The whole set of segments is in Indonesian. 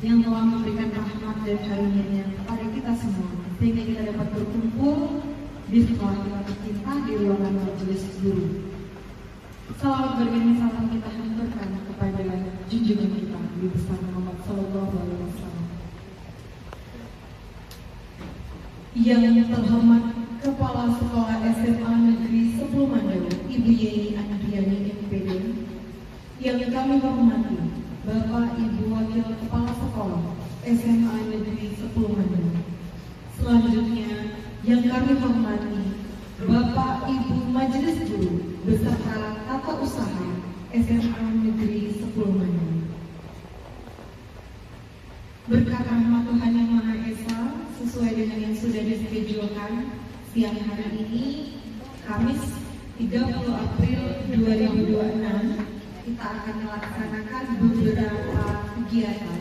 yang telah memberikan rahmat dan karunia-Nya kepada kita semua, sehingga kita dapat berkumpul di sekolah kita tercinta di ruangan majelis guru. Salawat bergani salam kita haturkan kepada junjungan kita Nabi besar Muhammad Sallallahu Alaihi Wasallam. Yang terhormat Kepala Sekolah SMA Negeri 10 Mandau, Ibu Yeni Andriani MPD. Yang kami hormati Bapak Ibu Wakil Kepala Sekolah SMA Negeri 10 Mandau. Selanjutnya yang kami hormati Bapak Ibu Majelis Guru beserta Tata Usaha SMA Negeri 10 Mandau. Berkat rahmat Tuhan Yang Maha Esa, sesuai dengan yang sudah diskedulkan siang hari ini, Kamis 30 April 2026, kita akan melaksanakan beberapa kegiatan.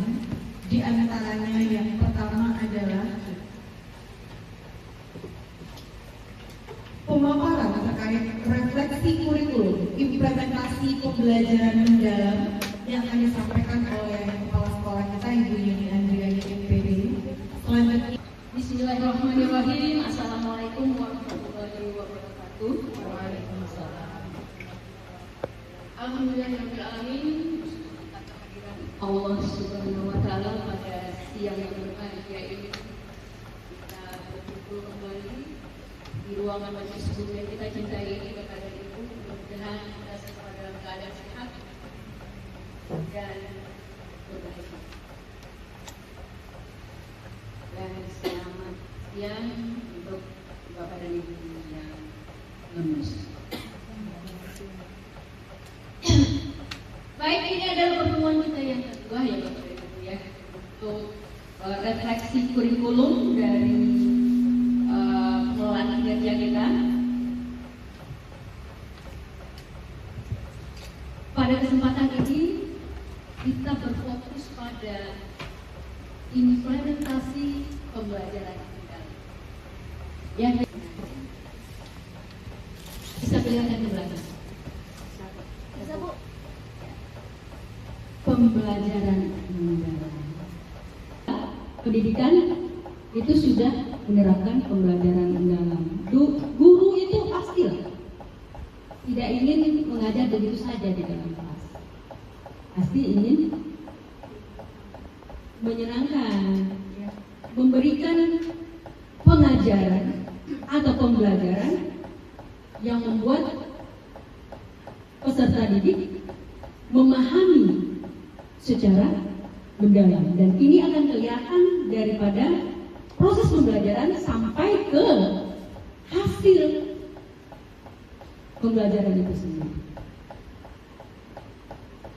Di antaranya yang pertama adalah pemaparan terkait refleksi kurikulum implementasi pembelajaran mendalam yang akan disampaikan oleh Kepala Sekolah kita Ibu Yeni Andriani MPD. Selanjutnya, Bismillahirrahmanirrahim. Assalamualaikum warahmatullahi wabarakatuh. Waalaikumsalam. Alhamdulillahirrahmanirrahim. Allah Subhanahu wa Ta'ala pada siang yang berbahagia ini kita berkumpul kembali di ruangan majelis guru yang kita cintai ini. Bapak dan Ibu, mudah-mudahan kita semua dalam keadaan sehat dan berbahagia. Dan selamat siang untuk Bapak dan Ibu yang lulus. Baik, ini adalah pertemuan kita yang kedua ya Bapak dan Ibu ya, untuk refleksi kurikulum dari pengelolaan kinerja kita. Pada kesempatan ini kita berfokus pada implementasi pembelajaran kita. Yang bisa kelihatan di belakang. Bisa Bu? Pembelajaran mendalam. Pendidikan itu sudah menerapkan pembelajaran mendalam. Guru itu pastilah tidak ingin mengajar begitu saja di dalam kelas. Pasti ingin menyenangkan, memberikan pengajaran atau pembelajaran yang membuat peserta didik memahami secara mendalam, dan ini akan kelihatan daripada proses pembelajaran sampai ke hasil pembelajaran itu sendiri.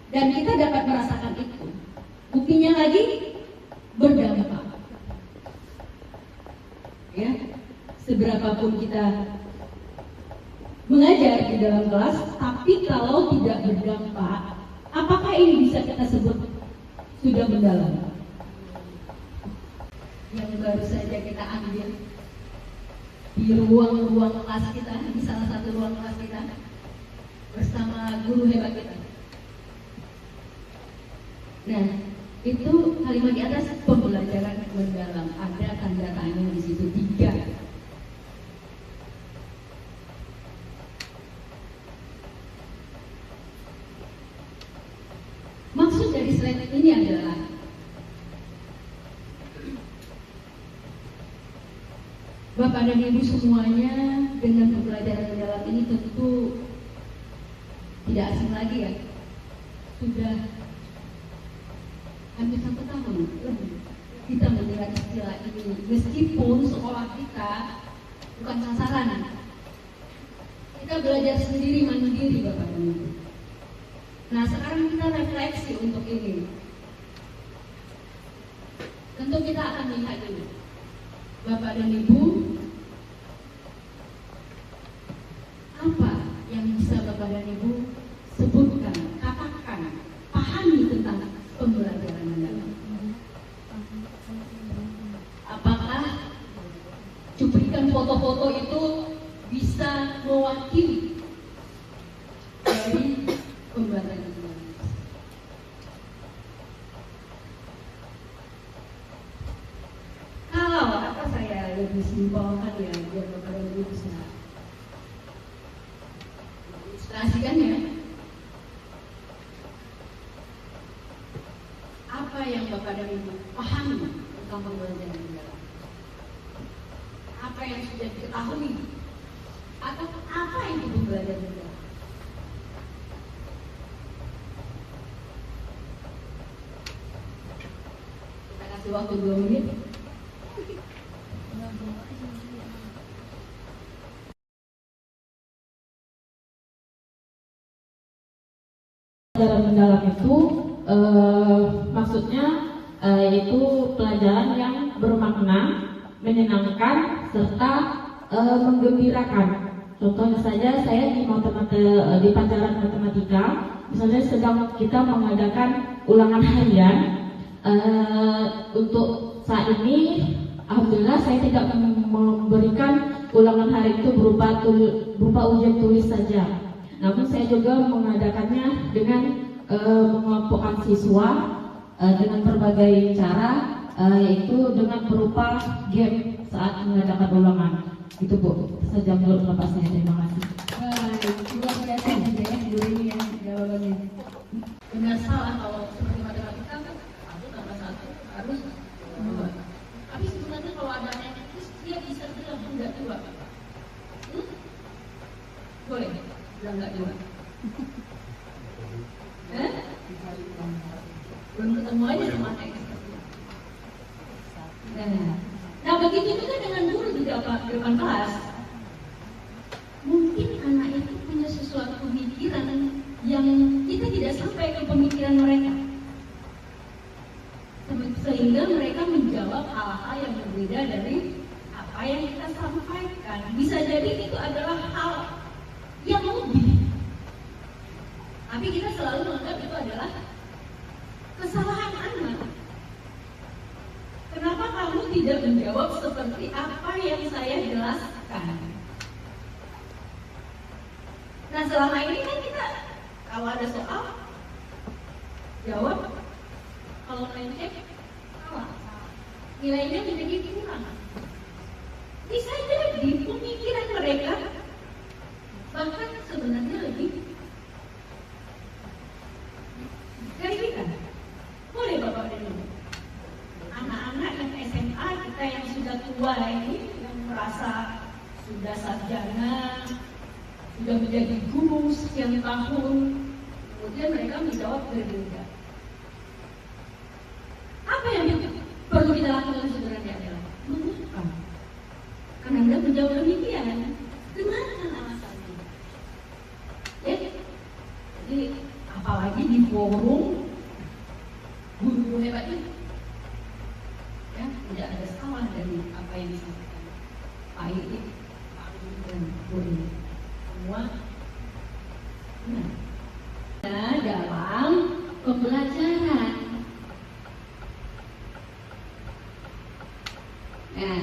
Dan kita dapat merasakan itu. Buktinya lagi berdampak. Ya, seberapapun kita mengajar di dalam kelas, tapi kalau tidak berdampak, apakah ini bisa kita sebut sudah mendalam? Yang baru saja kita ambil di ruang-ruang kelas kita, di salah satu ruang kelas kita, bersama guru hebat kita. Nah, itu kalimat di atas pembelajaran mendalam, ada tanda tanya di situ 3. Maksud dari slide ini adalah Bapak dan Ibu semuanya dengan pembelajaran mendalam ini tentu tidak asing lagi ya. Sudah hampir 1 tahun kita mendengar istilah ini, meskipun sekolah kita bukan sasaran. Kita belajar sendiri mandiri Bapak dan Ibu. Nah, sekarang kita refleksi untuk ini. Tentu kita akan lihat dulu, Bapak dan Ibu, apa yang bisa Bapak dan Ibu sebutkan, katakan, pahami tentang pembelajaran mendalam. Apakah cuplikan foto-foto itu bisa mewakili dari pembelajaran mendalam? disimpulkan ya, biar Bapak dan Ibu bisa ilustrasikan ya. Apa yang Bapak dan Ibu pahami tentang pembelajaran negara? Apa yang sudah diketahui? Atau apa itu pembelajaran negara? Kita kasih waktu 2 menit. Pelajaran mendalam itu maksudnya yaitu pelajaran yang bermakna, menyenangkan, serta menggembirakan. Contohnya saja saya di di pelajaran matematika, misalnya sedang kita mengadakan ulangan harian. Untuk saat ini, alhamdulillah saya tidak memberikan ulangan hari itu berupa ujian tulis saja. Namun saya juga mengadakannya dengan mengelompokkan siswa dengan berbagai cara, yaitu dengan berupa game saat mengadakan ulangan. Itu Bu, saja menurut Bapak saya. Terima kasih. Baik, luar biasa juga ya ini ya jawabannya. Benar salah kalau seperti matematika kan 1 tambah 1 harus 2. Tapi sebenarnya kalau ada X dia bisa bilang enggak 2. Boleh? Bilang enggak 2. Belum ketemu aja sama X. Nah begitu juga dengan guru di depan kelas. Mungkin anak itu punya sesuatu pemikiran yang kita tidak sampai ke pemikiran mereka, sehingga mereka menjawab hal-hal yang berbeda dari apa yang kita sampaikan. Bisa jadi itu adalah hal yang lebih, tapi kita selalu menganggap itu adalah kesalahan anak. Kenapa kamu tidak menjawab seperti apa yang saya jelaskan? Nah selama ini kan kita kalau ada soal jawab, kalau lenceng salah, nilainya menjadi kurang. Bisa jadi pemikiran mereka bahkan sebenarnya lebih dari kita. Boleh Bapak dan Ibu, anak-anak yang SMA kita yang sudah tua ini, yang merasa sudah sarjana, sudah menjadi guru sekian tahun, kemudian mereka menjawab berbeda. Apa yang perlu kita lakukan sebenarnya adalah mengumpulkan. Karena Anda menjawab demikian, dengarkan alasannya. Ya, jadi apalagi di forum guru-guru hebat itu, ya tidak ada salah dari apa yang disampaikan Pak Iqbal, Pak Iqbal dan Bu ini. Semua benar. Nah, dalam pembelajaran. Nah,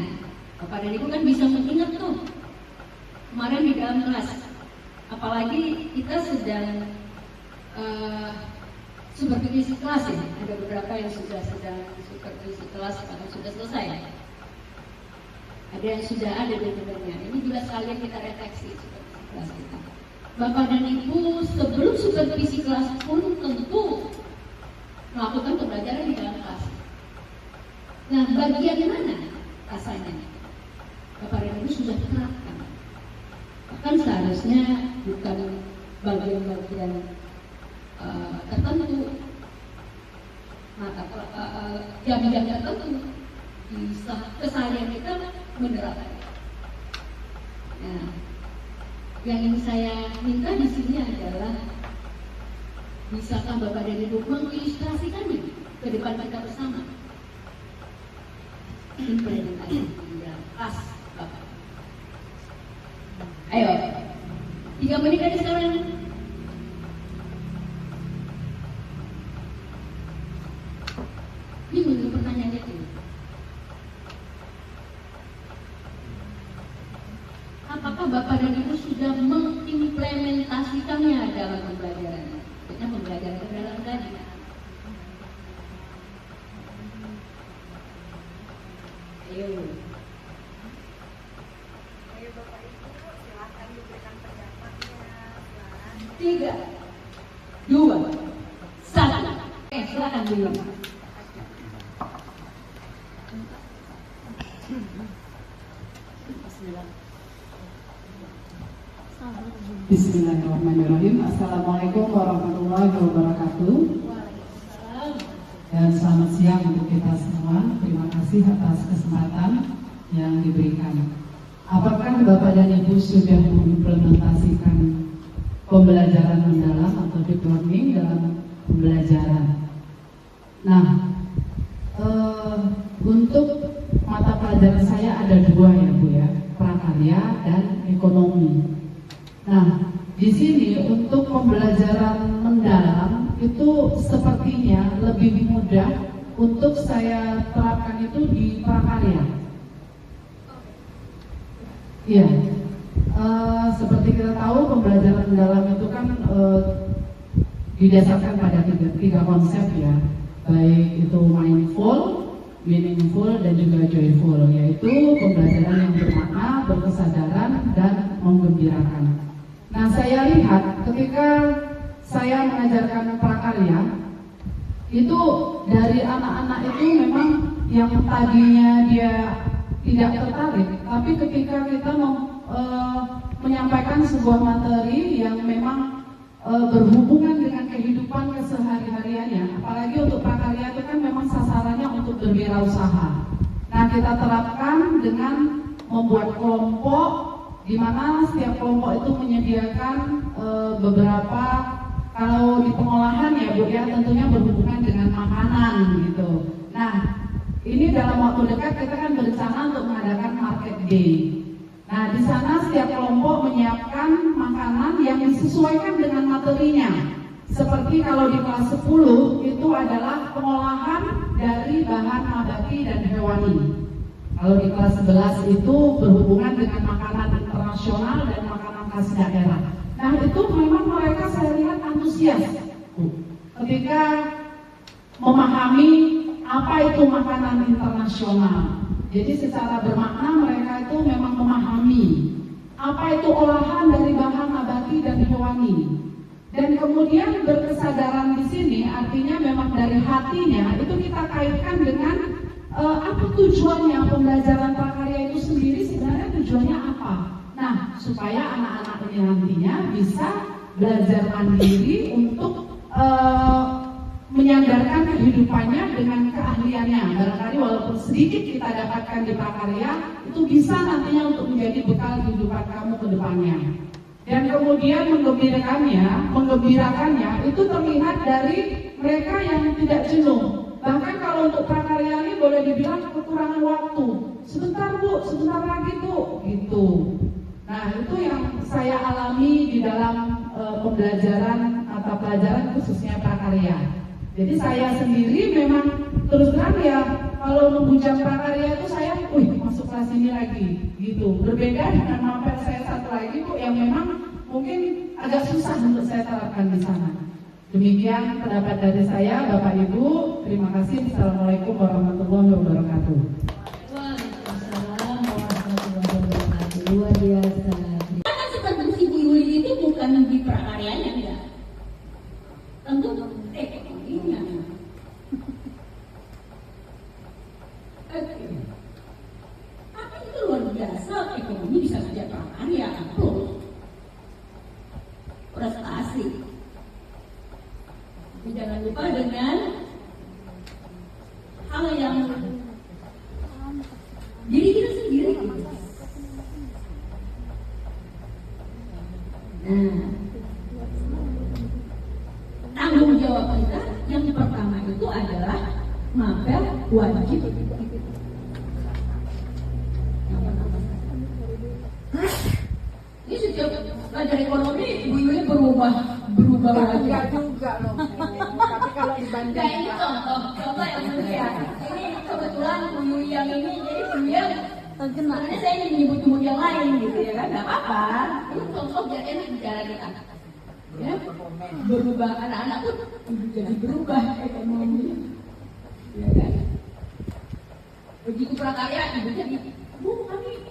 Bapak dan Ibu kan bisa mengingat tuh kemarin di dalam kelas. Apalagi kita sedang supervisi kelas ya. Ada beberapa yang sudah sedang supervisi kelas atau sudah selesai. Ada yang sudah ada dokumennya. Ini juga sekalian kita deteksi supervisi kelas kita. Bapak dan Ibu sebelum supervisi kelas pun tentu melakukan pembelajaran di dalam kelas. Nah, bagian mana rasanya? Bapak dan Ibu sudah terapkan. Bahkan seharusnya bukan bagian-bagian tertentu, jam-jam tertentu di keseharian kita menerapkan. Nah, yang ingin saya minta di sini adalah bisakah Bapak dan Ibu mengilustrasikannya ke depan kita bersama? Implementasi di dalam kelas Bapak. Ayo, 3 menit dari sekarang. Ini menurut pertanyaannya itu. Apakah Bapak dan Ibu sudah mengimplementasikannya dalam pembelajaran? Maksudnya pembelajaran ke dalam tadi. Ayo. 3, 2, 1. Silakan dulu. Bismillahirrahmanirrahim. Assalamualaikum warahmatullahi wabarakatuh. Dan selamat siang untuk kita semua. Terima kasih atas kesempatan yang diberikan. Apakah Bapak dan Ibu sudah mengimplementasikan pembelajaran mendalam atau deep learning dalam pembelajaran? Nah, untuk mata pelajaran saya ada dua ya Bu ya, prakarya dan ekonomi. Nah, di sini untuk pembelajaran mendalam itu sepertinya lebih mudah untuk saya terapkan itu di prakarya. Iya, seperti kita tahu pembelajaran mendalam itu kan didasarkan pada tiga konsep ya, baik itu mindful, meaningful, dan juga joyful, yaitu pembelajaran yang bermakna, berkesadaran, dan menggembirakan. Nah, saya lihat ketika saya mengajarkan prakarya, itu dari anak-anak itu memang yang tadinya dia tidak tertarik, tapi ketika kita menyampaikan sebuah materi yang memang berhubungan dengan kehidupan kesehari-hariannya, apalagi untuk prakarya itu kan memang sasarannya untuk berwirausaha. Nah, kita terapkan dengan membuat kelompok di mana setiap kelompok itu menyediakan beberapa, kalau di pengolahan ya Bu ya, tentunya berhubungan dengan makanan gitu. Nah, ini dalam waktu dekat kita kan berencana untuk mengadakan market day. Nah, di sana setiap kelompok menyiapkan makanan yang disesuaikan dengan materinya. Seperti kalau di kelas 10 itu adalah pengolahan dari bahan nabati dan hewani. Kalau di kelas 11 itu berhubungan dengan makanan internasional dan makanan khas daerah. Nah, itu memang mereka saya lihat antusias ketika memahami apa itu makanan internasional. Jadi secara bermakna mereka itu memang memahami apa itu olahan dari bahan nabati dan hewani. Dan kemudian berkesadaran di sini artinya memang dari hatinya itu kita kaitkan dengan apa tujuannya pembelajaran prakarya itu sendiri, sebenarnya tujuannya apa? Nah, supaya anak-anak ini nantinya bisa belajar mandiri untuk menyandarkan kehidupannya dengan keahliannya. Barangkali walaupun sedikit kita dapatkan di prakarya, itu bisa nantinya untuk menjadi bekal kehidupan kamu ke depannya. Dan kemudian menggembirakannya itu terlihat dari mereka yang tidak jenuh. Bahkan kalau untuk prakarya ini boleh dibilang kekurangan waktu. Sebentar Bu, sebentar lagi Bu, gitu. Nah, itu yang saya alami di dalam pembelajaran mata pelajaran khususnya prakarya. Jadi saya sendiri memang terus terang ya, kalau nunggu jam prakarya itu saya, masuk kelas ini lagi, gitu. Berbeda dengan mapel saya satu lagi Bu, yang memang mungkin agak susah untuk saya terapkan di sana. Demikian pendapat dari saya, Bapak Ibu. Terima kasih. Assalamualaikum warahmatullahi wabarakatuh. Waalaikumsalam warahmatullahi wabarakatuh. Luar biasa. Karena seperti Ibu Yuli itu bukan di prakaryanya ya, tentu ekonominya. Tapi itu luar biasa, ekonomi bisa saja prakarya, prestasi. Tapi jangan lupa dengan hal yang diri kita sendiri. Nah, tanggung jawab kita yang pertama itu adalah mapel wajib. Ini setiap belajar ekonomi, Ibu Yuli berubah lagi. Enggak juga loh. Tapi kalau dibanding Nah, ini contoh yang mulia. Ini kebetulan Bu Yuli yang ini, jadi Bu Yuli yang sebenarnya saya ingin menyebut yang lain gitu ya kan, nggak apa-apa. Ini contoh biar enak bicara kita. Ya, berubah anak-anak pun jadi berubah ekonomi. Ya kan? Begitu prakarya, ibu jadi, Bu, kami.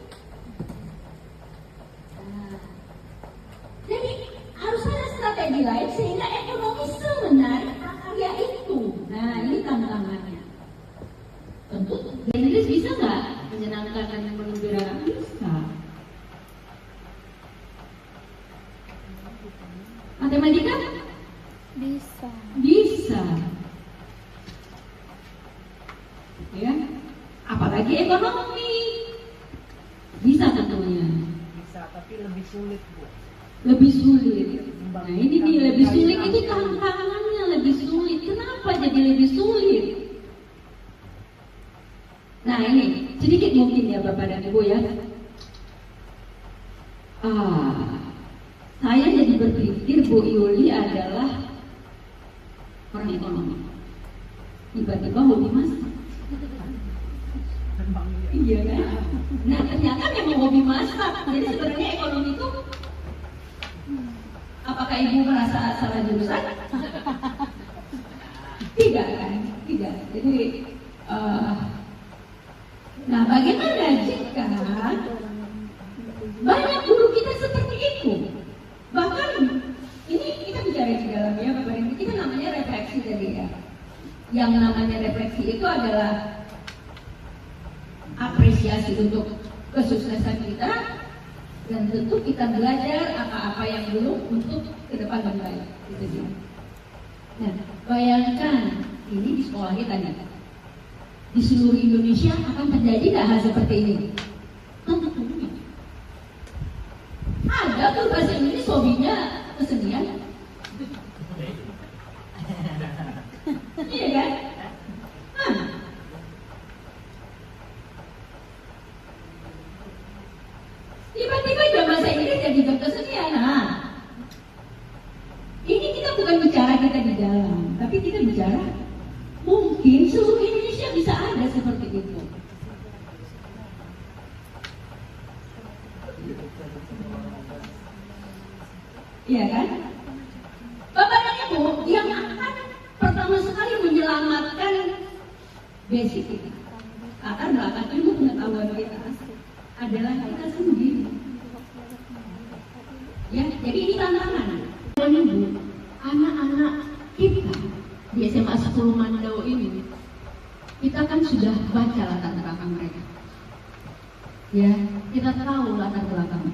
Nah, jadi harus ada strategi bagi lain sehingga ekonomi semenarik prakarya itu. Nah, ini tantangannya. Tentu Inggris bisa nggak menyenangkan dan mengembirakan? Bisa. Matematika? Bisa. Bisa. Ya, apalagi ekonomi. Bisa tentunya. Bisa, tapi lebih sulit, Bu. Lebih sulit. Nah, ini nih lebih sulit itu tantangannya lebih sulit. Kenapa jadi lebih sulit? Nah, ini sedikit mungkin ya Bapak dan Ibu ya. Saya jadi berpikir Bu Yuli adalah orang ekonomi. Tiba-tiba hobi masak. Iya kan? Nah, ternyata memang hobi masak. Jadi sebenarnya ekonomi itu, apakah Ibu merasa salah jurusan? Tidak kan? Tidak. Jadi, nah bagaimana jika banyak guru kita seperti itu? Bahkan ini kita bicara di dalamnya, Bapak Ibu, kita namanya refleksi tadi ya. Yang namanya refleksi itu adalah apresiasi untuk kesuksesan kita, dan tentu kita belajar apa-apa yang belum untuk ke depan lebih baik. Gitu sih. Nah, bayangkan ini di sekolah kita nih, di seluruh Indonesia akan terjadi nggak hal seperti ini? Tentu tidak. Ada tuh bahasa Inggris hobinya kesenian. Iya kan? Tiba-tiba jam bahasa Inggris jadi jam kesenian. Nah, ini kita bukan bicara kita di dalam, tapi kita bicara mungkin seluruh Indonesia bisa ada seperti itu. Iya kan? Bapak dan Ibu, yang akan pertama sekali menyelamatkan basic kita, latar belakang ilmu pengetahuan kita adalah kita sendiri. Ya, jadi ini tantangan. Dan Ibu, anak-anak kita di SMA 10 Mandau ini, kita kan sudah baca latar belakang mereka. Ya, kita tahu latar belakang.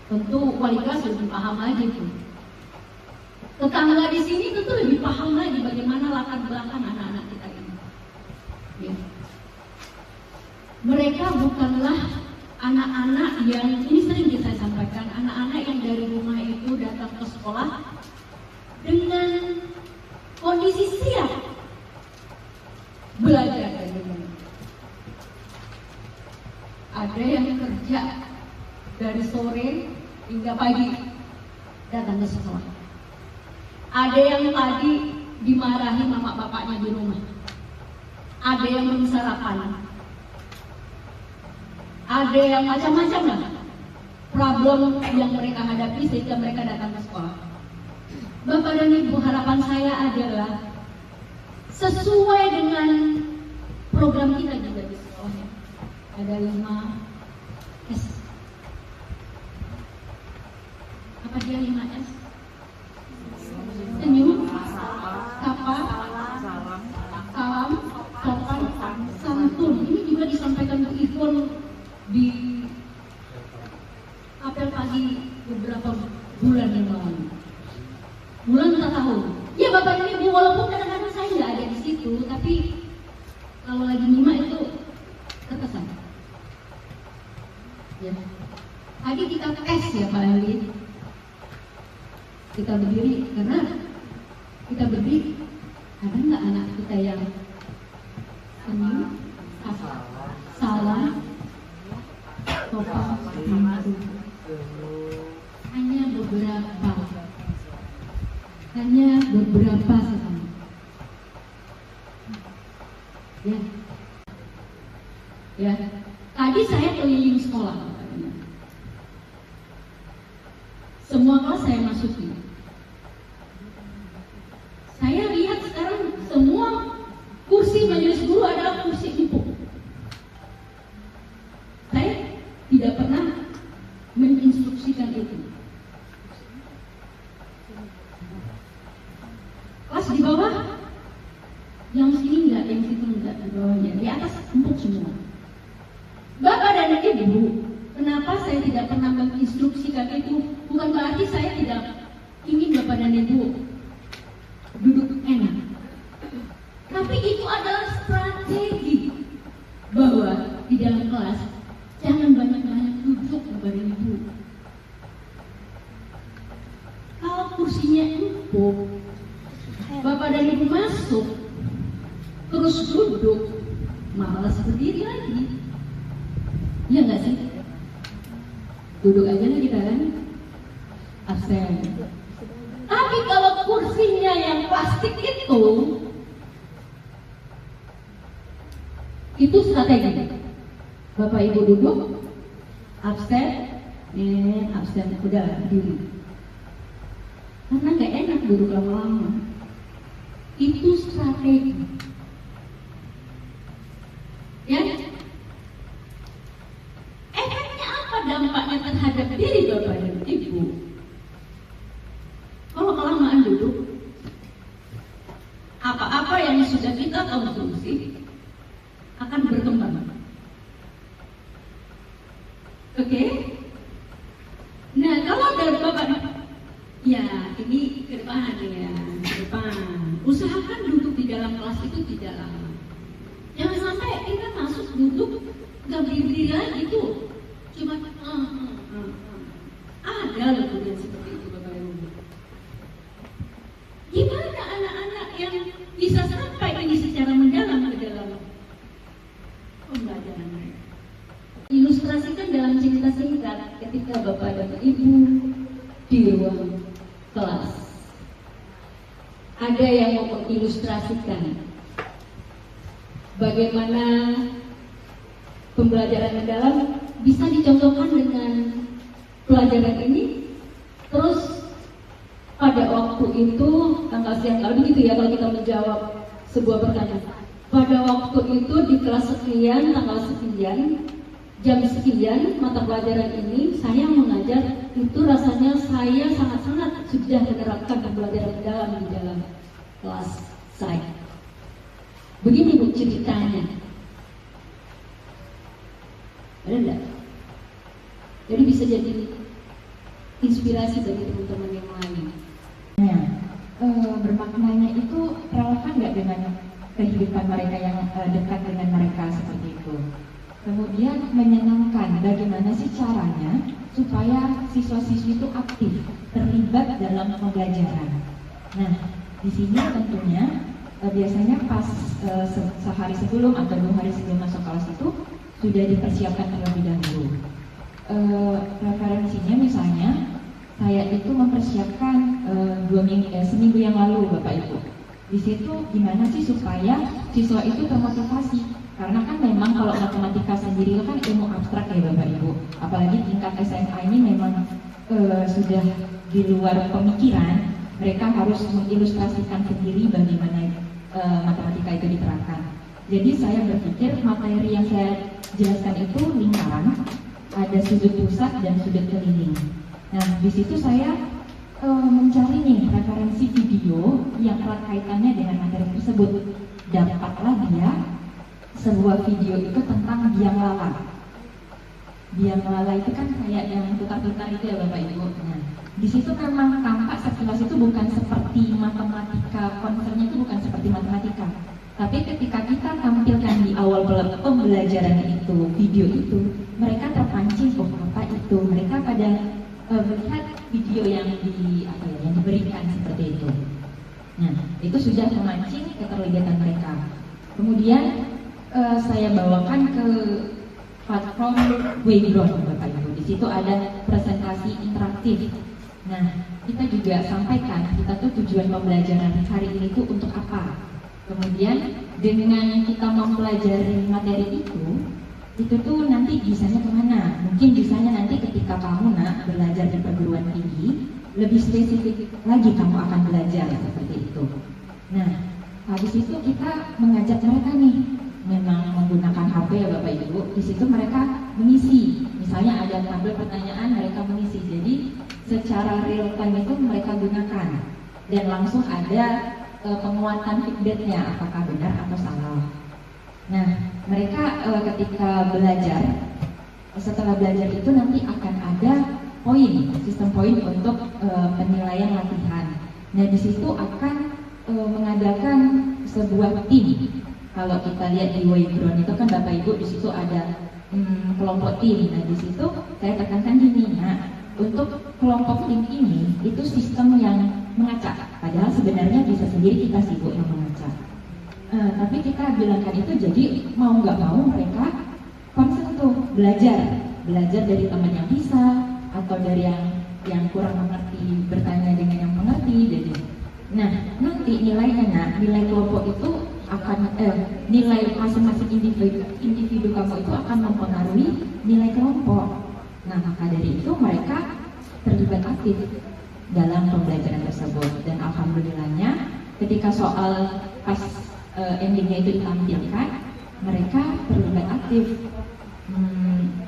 Tentu wali kelas lebih paham lagi tuh. Tetangga di sini tentu lebih paham lagi bagaimana latar belakang anak-anak kita ini. Ya. Mereka bukanlah anak-anak yang, ini sering kita sampaikan, anak-anak yang dari rumah itu datang ke sekolah dengan kondisi siap belajar dari rumah. Ada yang kerja dari sore hingga pagi datang ke sekolah. Ada yang tadi dimarahi mama bapaknya di rumah. Ada yang belum sarapan. Ada yang macam-macam lah problem yang mereka hadapi sehingga mereka datang ke sekolah. Bapak dan Ibu, harapan saya adalah sesuai dengan program kita juga di sekolah ya. Ada 5 S. Apa dia 5 S? Senyum, sapa, salam, sopan, santun. Ini juga disampaikan Bu Ivon di apel pagi beberapa bulan yang lalu. Bulan kita tahu. Ya Bapak dan Ibu, walaupun kadang-kadang saya nggak ada di situ, tapi kalau lagi nyimak itu terkesan. Ya. Tadi kita tes ya Pak Ali. Kita berdiri karena kita berdiri. Ada nggak anak kita yang senyum, salah, sopan, santun? Hanya beberapa. Hanya beberapa saja. Ya. Ya. Tadi saya keliling sekolah. Semua kelas saya masuki. Saya lihat sekarang semua kursi majelis guru adalah kursi empuk. Saya tidak pernah menginstruksikan itu. semua. Bapak dan Ibu, kenapa saya tidak pernah menginstruksikan itu? Bukan berarti saya tidak ingin Bapak dan Ibu duduk enak. Tapi itu adalah strategi bahwa di dalam kelas jangan banyak-banyak duduk Bapak dan Ibu. Kalau kursinya empuk, Bapak dan Ibu masuk, terus duduk, malas berdiri lagi. Iya nggak sih? Duduk aja lah kita kan, absen. Tapi kalau kursinya yang plastik itu strategi. Bapak Ibu duduk, absen, absen, udah berdiri. Karena nggak enak duduk lama-lama. Itu strategi. Ya? Efeknya apa dampaknya terhadap diri Bapak dan Ibu? Kalau kelamaan duduk, apa-apa yang sudah kita konsumsi akan berkembang. Oke? Nah, kalau dari Bapak, ya ini ke depan ya, ke depan. Usahakan duduk di dalam kelas itu tidak lama. Jangan sampai kita masuk duduk nggak berdiri lagi tuh, cuma ada loh yang seperti itu Bapak Ibu. Gimana anak-anak yang bisa sampai ini secara mendalam ke dalam pembelajaran mereka? Ilustrasikan dalam cerita singkat ketika Bapak dan Ibu di ruang kelas. Ada yang mau mengilustrasikan bagaimana pembelajaran mendalam bisa dicontohkan dengan pelajaran ini. Terus pada waktu itu tanggal siang, kalau begitu ya kalau kita menjawab sebuah pertanyaan. Pada waktu itu di kelas sekian, tanggal sekian, jam sekian, mata pelajaran ini saya mengajar, itu rasanya saya sangat-sangat sudah menerapkan pembelajaran mendalam di dalam kelas saya. Begini Bu ceritanya. Ada enggak? Jadi bisa jadi inspirasi bagi teman-teman yang lain. Bermaknanya itu relevan nggak dengan kehidupan mereka yang dekat dengan mereka seperti itu. Kemudian menyenangkan, bagaimana sih caranya supaya siswa-siswi itu aktif, terlibat dalam pembelajaran. Nah, di sini tentunya biasanya pas sehari sebelum atau 2 hari sebelum masuk kelas itu sudah dipersiapkan terlebih dahulu. Referensinya misalnya saya itu mempersiapkan seminggu yang lalu Bapak Ibu. Di situ gimana sih supaya siswa itu termotivasi? Karena kan memang kalau matematika sendiri itu kan ilmu abstrak ya Bapak Ibu. Apalagi tingkat SMA ini memang sudah di luar pemikiran. Mereka harus mengilustrasikan sendiri bagaimana matematika itu diterapkan. Jadi saya berpikir materi yang saya jelaskan itu lingkaran, ada sudut pusat dan sudut keliling. Nah, di situ saya mencari nih referensi video yang erat kaitannya dengan materi tersebut. Dapatlah dia sebuah video itu tentang biang lala. Biang lala itu kan kayak yang putar-putar itu ya Bapak Ibu. Nah, di situ memang tampak sekilas itu bukan seperti matematika, konsepnya itu bukan seperti matematika. Tapi ketika kita tampilkan di awal pembelajaran itu, video itu, mereka terpancing, oh apa itu? Mereka pada melihat video yang diberikan seperti itu. Nah, itu sudah memancing keterlibatan mereka. Kemudian saya bawakan ke platform Wayground Bapak Ibu. Di situ ada presentasi interaktif. Nah, kita juga sampaikan kita tuh tujuan pembelajaran hari ini tuh untuk apa. Kemudian dengan kita mempelajari materi itu tuh nanti bisanya kemana? Mungkin bisanya nanti ketika kamu belajar di perguruan tinggi, lebih spesifik lagi kamu akan belajar seperti itu. Nah, habis itu kita mengajak mereka nih, memang menggunakan HP ya Bapak Ibu. Di situ mereka mengisi, misalnya ada tabel pertanyaan, mereka mengisi. Jadi secara real time itu mereka gunakan dan langsung ada penguatan feedbacknya apakah benar atau salah. Nah, mereka ketika belajar, setelah belajar itu nanti akan ada poin, sistem poin untuk penilaian latihan. Nah di situ akan mengadakan sebuah tim. Kalau kita lihat di Wayground itu kan Bapak Ibu di situ ada kelompok tim. Nah di situ saya tekankan gini, nah untuk kelompok tim ini itu sistem yang mengacak. Padahal sebenarnya bisa sendiri kita sibuk yang mengacak. Tapi kita bilangkan itu jadi mau nggak mau mereka konsen tuh belajar dari teman yang bisa atau dari yang kurang mengerti bertanya dengan yang mengerti. Jadi, nah nanti nilai kelompok itu akan nilai masing-masing individu kamu itu akan mempengaruhi nilai kelompok. Nah maka dari itu mereka terlibat aktif dalam pembelajaran tersebut dan alhamdulillahnya ketika soal pas endingnya itu ditampilkan mereka terlibat aktif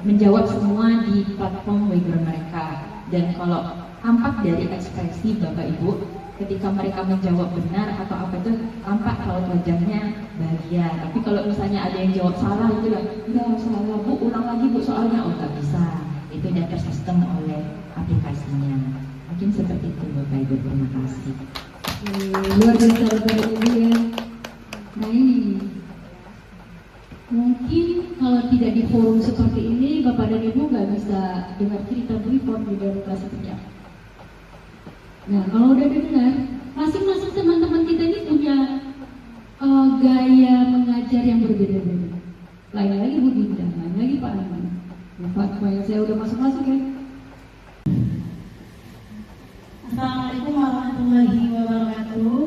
menjawab semua di platform Wayground mereka. Dan kalau tampak dari ekspresi Bapak Ibu ketika mereka menjawab benar atau apa itu tampak kalau wajahnya bahagia. Tapi kalau misalnya ada yang jawab salah itu ya enggak salah Bu, ulang lagi Bu soalnya, oh nggak bisa, itu sudah tersistem oleh aplikasinya. Mungkin seperti itu Bapak Ibu, terima kasih. Luar biasa Bapak Ibu ya. Nah ini mungkin kalau tidak di forum seperti ini Bapak dan Ibu nggak bisa dengar cerita Freeport di dalam kelas seperti apa. Nah kalau udah dengar, masing-masing teman-teman kita ini punya gaya mengajar yang berbeda-beda. Lain lagi Bu Dinda, lain lagi Pak Arman. Pak, saya udah masuk-masuk ya. Assalamualaikum warahmatullahi wabarakatuh.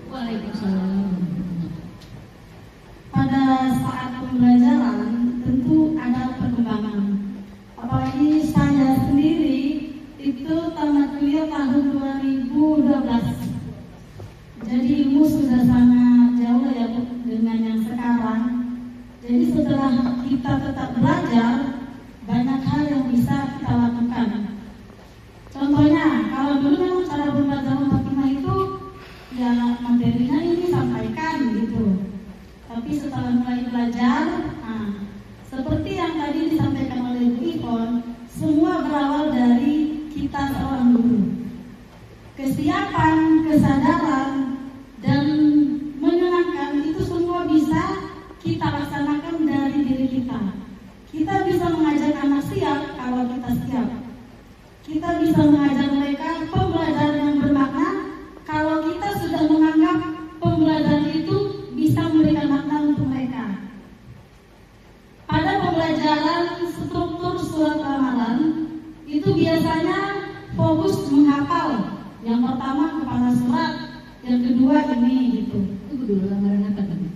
Waalaikumsalam. Pada saat pembelajaran tentu ada perkembangan. Apalagi saya sendiri itu tamat kuliah tahun 2012. Jadi ilmu sudah sangat jauh ya Bu dengan yang sekarang. Jadi setelah kita tetap belajar, banyak hal yang bisa kita lakukan. Contohnya, kalau dulu memang cara pembelajaran Fatimah itu ya materinya ini sampaikan gitu. Tapi setelah mulai belajar, seperti yang tadi disampaikan oleh Bu Ipon, semua berawal dari kita seorang guru. Kesiapan, kesadaran, dan menyenangkan itu semua bisa kita laksanakan dari diri kita. Kita bisa mengajak anak siap kalau kita siap. Kita bisa mengajar mereka pembelajaran yang bermakna kalau kita sudah menganggap pembelajaran itu bisa memberikan makna untuk mereka. Pada pembelajaran struktur surat amalan itu biasanya fokus menghafal. Yang pertama kepala surat, yang kedua ini gitu. Tunggu dulu, lamaran apa tadi?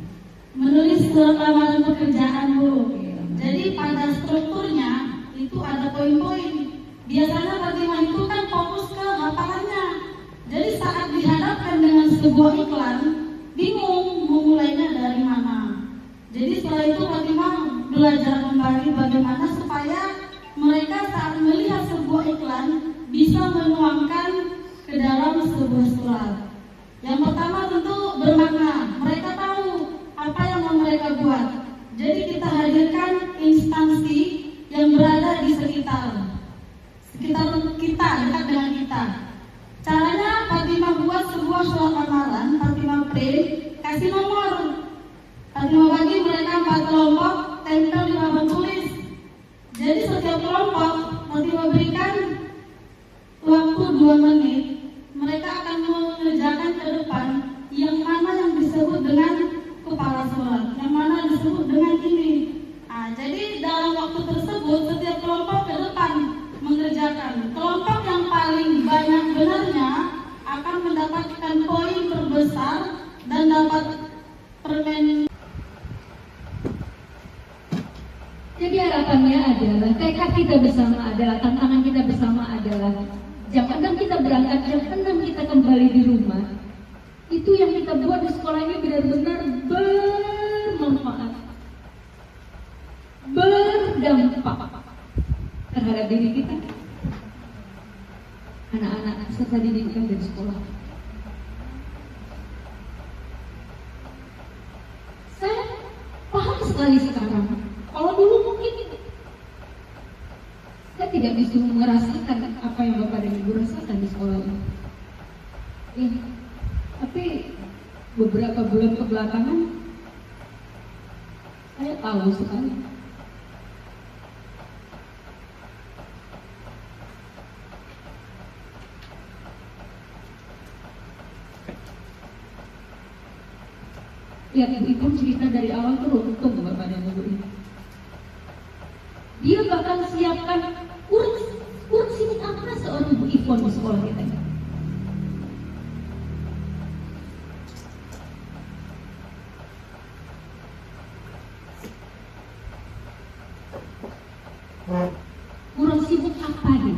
Menulis surat amalan pekerjaan Bu. Jadi pada strukturnya itu ada poin-poin. Biasanya Fatimah itu kan fokus ke hafalannya. Jadi saat dihadapkan dengan sebuah iklan, bingung mau mulainya dari mana. Jadi setelah itu Fatimah belajar kembali bagaimana supaya mereka saat melihat sebuah iklan bisa menuangkan ke dalam sebuah surat. Yang pertama tentu bermakna. Mereka tahu apa yang mau mereka buat. Jadi kita hadirkan instansi yang berada di sekitar kita, dekat dengan kita. Caranya Fatimah buat sebuah surat amalan, Fatimah print, kasih nomor. Fatimah bagi mereka 4 kelompok, tempel di papan tulis. Jadi setiap kelompok Fatimah berikan waktu 2 menit. Mereka akan mengerjakan ke depan yang mana yang disebut dengan kepala surat, yang mana disebut dengan ini. Jadi dalam waktu tersebut setiap kelompok ke depan mengerjakan. Kelompok yang paling banyak benarnya akan mendapatkan poin terbesar dan dapat permen. Jadi harapannya adalah tekad kita bersama adalah tantangan kita bersama adalah jam 6 kita berangkat, jam 6 kita kembali di rumah. Itu yang kita buat di sekolah ini benar-benar bermanfaat, berdampak terhadap diri kita, anak-anak serta didikan dari sekolah. Saya paham sekali sekarang. Kalau dulu mungkin saya tidak bisa merasakan apa yang Bapak dan Ibu rasakan di sekolah ini. Tapi beberapa bulan kebelakangan saya tahu sekali. Ya, Ibu pun cerita dari awal tuh untung Bapak dan Ibu ini. Dia bahkan siapkan kurang sibuk apa seorang Ibu Ipon di sekolah kita. Kurang sibuk apa dia?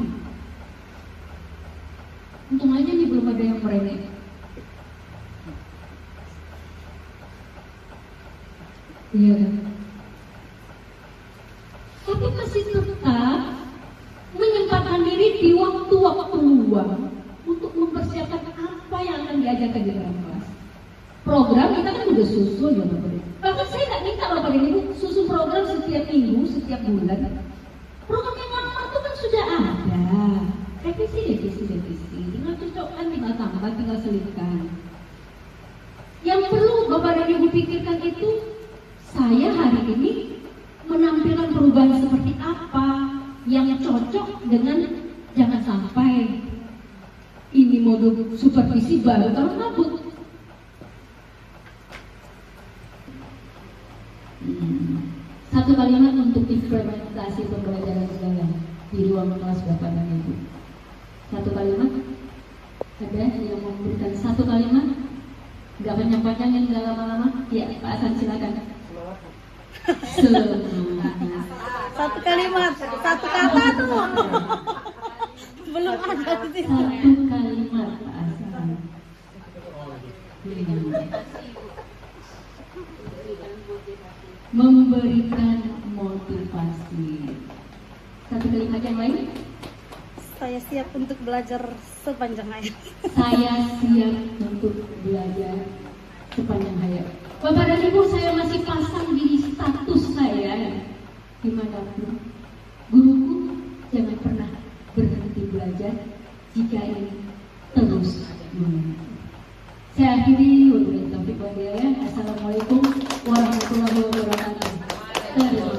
Untung aja nih belum ada yang merengek. Iya. Tapi masih tetap menyempatkan diri di waktu-waktu luang untuk mempersiapkan apa yang akan diajarkan di dalam kelas. Program kita kan udah susun ya Bapak Ibu. Bahkan saya nggak minta Bapak dan Ibu susun program setiap minggu, setiap bulan. Program yang lama itu kan sudah ada. Revisi. Tinggal cocokkan, tinggal tambah, tinggal selipkan. Yang perlu Bapak dan Ibu pikirkan itu, saya hari ini menampilkan perubahan seperti apa yang cocok dengan jangan sampai ini mode supervisi baru kalau kabut. Satu kalimat untuk implementasi pembelajaran segala di ruang kelas Bapak dan Ibu. Satu kalimat, ada yang memberikan satu kalimat, nggak panjang-panjangin, nggak lama-lama. Ya, Pak Hasan silakan. Satu kalimat, satu kata tuh. Belum ada di sini. Satu kalimat Pak Hasan. Memberikan motivasi. Satu kalimat yang lain. Saya siap untuk belajar sepanjang hayat. Saya siap untuk belajar sepanjang hayat. Bapak dan Ibu, saya masih pasang di status saya dimanapun. Guruku jangan pernah berhenti belajar jika ini terus mengajar. Saya akhiri. Wabillahi taufiq wal hidayah. Assalamualaikum warahmatullahi wabarakatuh.